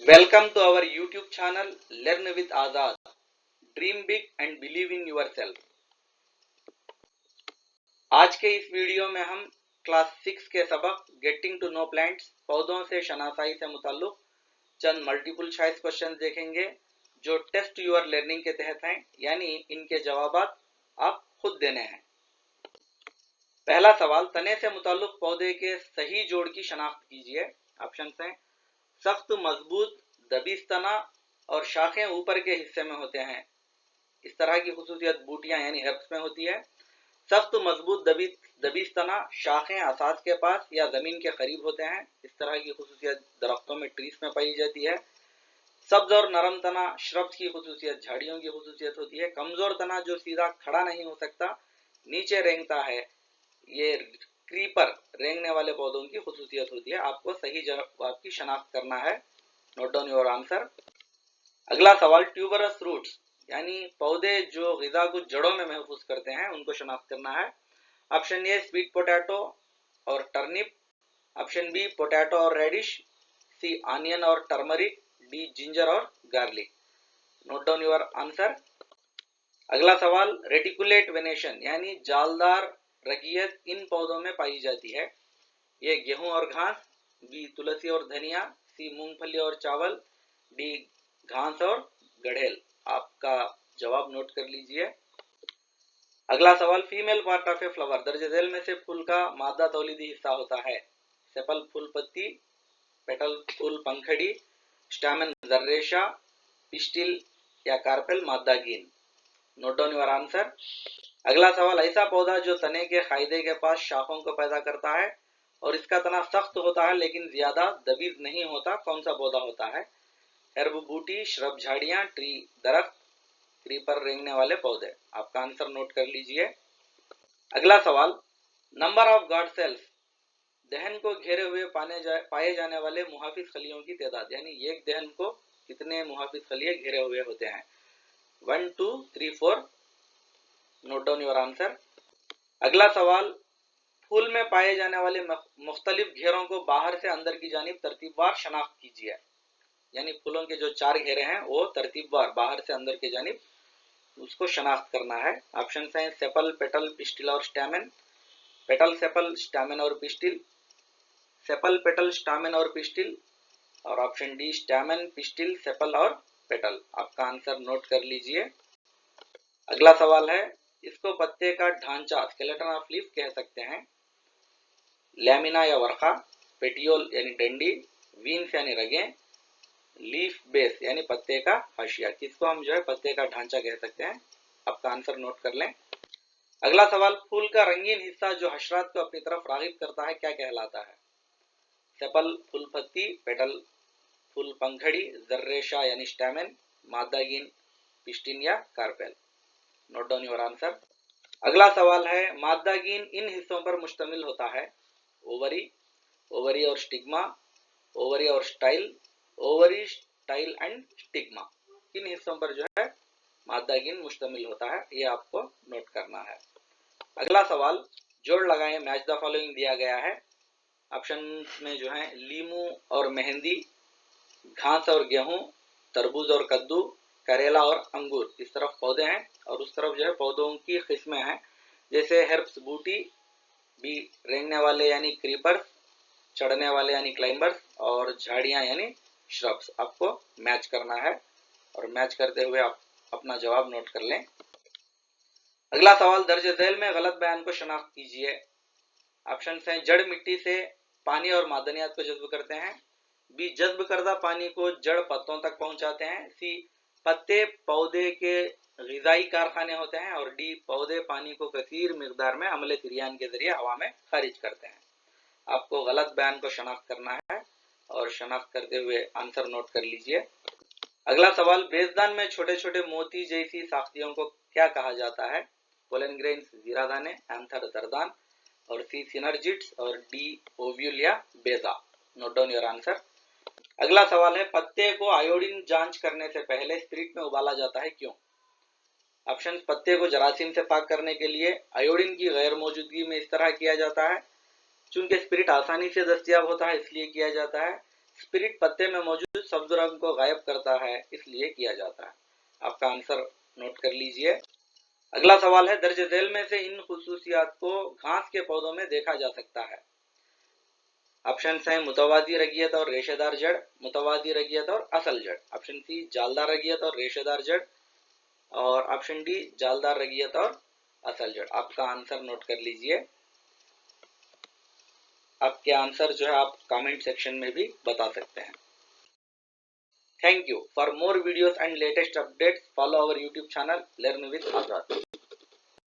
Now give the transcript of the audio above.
Welcome to our YouTube channel Learn with Azad. Dream big and believe in yourself. आज के इस video में हम क्लास 6 के सबक गेटिंग टू नो प्लांट्स पौधों से शनासाई से मुताल्लुक चंद मल्टीपल चॉइस क्वेश्चन देखेंगे जो टेस्ट योर लर्निंग के तहत हैं, यानी इनके जवाब आप खुद देने हैं। पहला सवाल, तने से मुताल्लुक पौधे के सही जोड़ की शनाख्त कीजिए। ऑप्शन हैं सख्त मजबूत दबीस तना और शाखें ऊपर के हिस्से में होते हैं। इस तरह की खुसूसियत बूटियां यानी हर्ब्स में होती है। सख्त मजबूत दबीस तना, शाखें असास के पास या जमीन के करीब होते हैं। इस तरह की खुसूसियत दरख्तों में ट्रीज में पाई जाती है। सब्ज और नरम तना श्रब्स की खुसूसियत, झाड़ियों की खुसूसियत होती है। कमजोर तना जो सीधा खड़ा नहीं हो सकता, नीचे रेंगता है, ये क्रीपर रेंगने वाले पौधों की खुसूसियत होती है। आपको सही जवाब की शनाख्त करना है। Note down your answer. अगला सवाल, ट्यूबरस रूट्स यानी पौधे जो ग़िज़ा को जड़ों में महफूज करते हैं, उनको शनाख्त करना है। ऑप्शन ए स्वीट पोटैटो और टर्निप, ऑप्शन बी पोटैटो और रेडिश, सी ऑनियन और टर्मरिक, डी जिंजर और garlic. Note down your answer. अगला सवाल, रेटिकुलेट वेनेशन यानी जालदार रगियत इन पौधों में पाई जाती है। ये गेहूं और घास, बी तुलसी और धनिया, सी मूंगफली और चावल, डी घास और गड़ेल। आपका जवाब नोट कर लीजिए। अगला सवाल, female part of a flower दर्ज झेल में से फूल का मादा तौलीदी हिस्सा होता है। सेपल फूल पत्ती, पेटल फूल पंखड़ी, स्टैमेन जर्रेशा, पिस्टिल या कार्पेल मादा गिन। Note down your answer. अगला सवाल, ऐसा पौधा जो तने के खाइदे के पास शाखों को पैदा करता है और इसका तना सख्त होता है लेकिन ज्यादा दबीज नहीं होता, कौन सा पौधा होता है? हर्ब बूटी, श्रब झाड़ियां, ट्री दरख्त, क्रीपर रेंगने वाले पौधे। आपका आंसर नोट कर लीजिए। अगला सवाल, नंबर ऑफ गार्ड सेल्स दहन को घेरे हुए पाए जाने वाले मुहाफिज खलियों की तादाद, यानी एक दहन को कितने मुहाफिज खलिए घेरे हुए होते हैं? 1 2 3 4। Note down your answer. अगला सवाल, फूल में पाए जाने वाले मुख्तलिफ घेरों को बाहर से अंदर की जानिब तरतीबवार शनाख्त कीजिए। यानी फूलों के जो 4 घेरे हैं वो तरतीबवार बाहर से अंदर की जानिब उसको शनाख्त करना है। ऑप्शन हैं सेपल, पेटल, पिस्टिल और स्टैमेन, पेटल, सेपल, स्टैमेन और पिस्टिल, सेपल, पेटल, स्टैमेन और पिस्टिल, और option D stamen, pistil, sepal और पेटल। आपका आंसर नोट कर लीजिए। अगला सवाल है, इसको पत्ते का ढांचा स्केलेटन ऑफ लीफ कह सकते हैं। लैमिना या वर्खा, पेटियोल यानी डंडी, वीन्स यानी रगें, लीफ बेस यानी पत्ते का हाशिया, किसको हम जो है पत्ते का ढांचा कह सकते हैं। आपका आंसर नोट कर लें। अगला सवाल, फूल का रंगीन हिस्सा जो हशरात को अपनी तरफ रागिब करता है क्या कहलाता है? सेपल फूल पत्ती, पेटल फूल पंखड़ी, जर्रेशा यानी स्टैमेन, मादागिन, पिस्टिन या carpel. Note down your answer. अगला सवाल है, मादागिन इन हिस्सों पर मुश्तमिल होता है। ओवरी, ओवरी और स्टिग्मा, ओवरी और style, ovary, style and stigma. किन हिस्सों पर जो है मादागिन मुश्तमिल होता है, ये आपको नोट करना है। अगला सवाल, जोड़ लगाएं, मैच द फॉलोइंग दिया गया है। ऑप्शन में जो है लीमू और मेहंदी, घास और गेहूं, तरबूज और कद्दू, करेला और अंगूर। इस तरफ पौधे हैं और उस तरफ जो है पौधों की किस्में हैं, जैसे हर्ब्स बूटी, बी रेंगने वाले यानी क्रीपर्स, चढ़ने वाले यानी क्लाइंबर्स, और झाड़ियां यानी श्रब्स। आपको मैच करना है और मैच करते हुए आप अपना जवाब नोट कर लें। अगला सवाल, दर्ज झेल में गलत बयान को शनाख्त कीजिए। ऑप्शन हैं जड़ मिट्टी से पानी और मादनियात को जज्ब करते हैं, बी जज्ब करदा पानी को जड़ पत्तों तक पहुंचाते हैं, सी पत्ते पौधे के ग़िज़ाई कारखाने होते हैं, और डी पौधे पानी को कसीर मिकदार में अमले तिरियान के जरिए हवा में खारिज करते हैं। आपको गलत बयान को शनाख्त करना है और शनाख्त करते हुए आंसर नोट कर लीजिए। अगला सवाल, बेजदान में छोटे छोटे मोती जैसी साख्तियों को क्या कहा जाता है? पोलन ग्रेन्स जीरा दाने, एंथर दरदान, और सी सिनर्जिट्स, और डी ओव्यूल या बेजा। Note down your answer. अगला सवाल है, पत्ते को आयोडीन जांच करने से पहले स्पिरिट में उबाला जाता है, क्यों? ऑप्शन, पत्ते को जरासीम से पाक करने के लिए, आयोडीन की गैर मौजूदगी में इस तरह किया जाता है, चूंकि स्पिरिट आसानी से दस्तयाब होता है इसलिए किया जाता है, स्पिरिट पत्ते में मौजूद सब्ज रंग को गायब करता है, इसलिए किया जाता है। आपका आंसर नोट कर लीजिए। अगला सवाल है, दर्ज झेल में से इन खुसूसियात को घास के पौधों में देखा जा सकता है। ऑप्शन है मुतवादी रंगीयत और रेशेदार जड़, मुतवादी रंगीयत और असल जड़। ऑप्शन सी जालदार रंगीयत और रेशेदार जड़, और ऑप्शन डी जालदार रंगीयत और असल जड़। आपका आंसर नोट कर लीजिए। आपके आंसर जो है आप कमेंट सेक्शन में भी बता सकते हैं। Thank you. For more videos and latest updates, follow our YouTube channel learn with Azad.